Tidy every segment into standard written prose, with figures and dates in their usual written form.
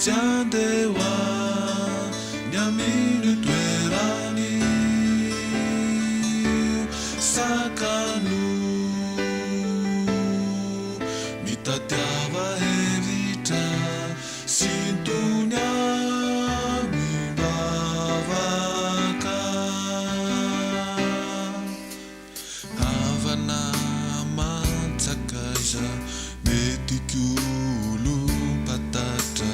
tiandewa nyaminu twerani sakanu mitatiava hevitra sintonia mibavaka havana mantsakaiza metikolo patatra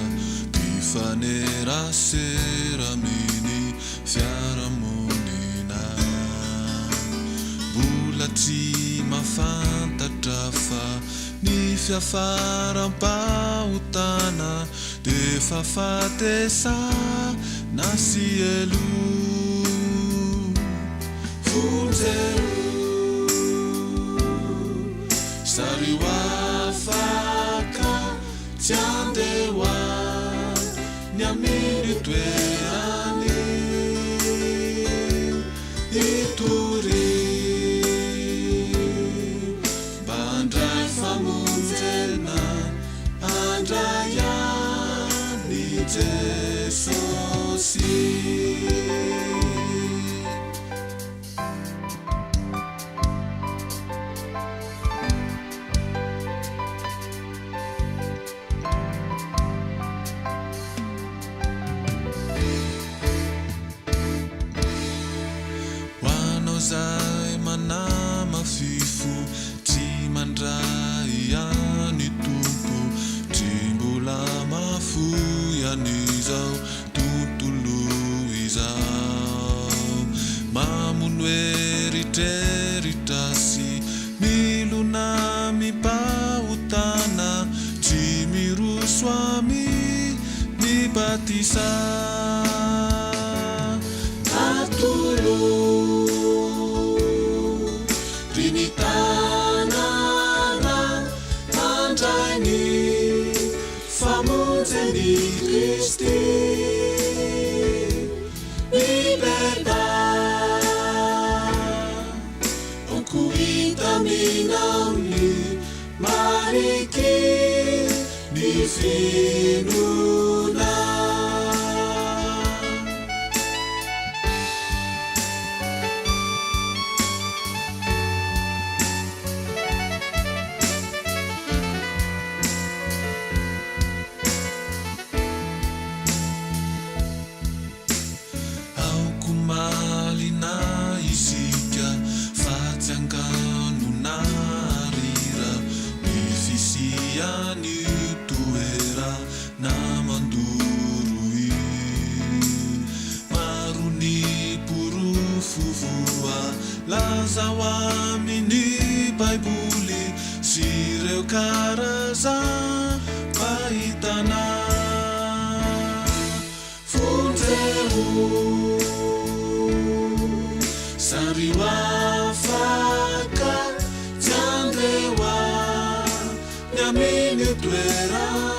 bifanerasera mini fiaramonina mbola tsy mahafantatra fa ny fiafarampahotana defa fatesana sy elo fonjero sariwa afaka tsy andewa nyaminy toerany itory mba andray famonjena andrayany Jesosy. Zay manama fifo tsy mandray any tompo tsy mbola mafoy an'izao tontolo izao mamono eritreritra sy milona mipahotana tsy miroso ami mibatisa atolo Trinitana mandrainy famonjeny Kristi mibeda onko hitaminaony mariky ny finona malina isika fatsianganona rira mifisiany toera na mandoroi maro ny porofovoa lazao amin'ny baiboly sy ireo karaza pahitana fonjero sariwa afaka tsy andewa nyaminy toerany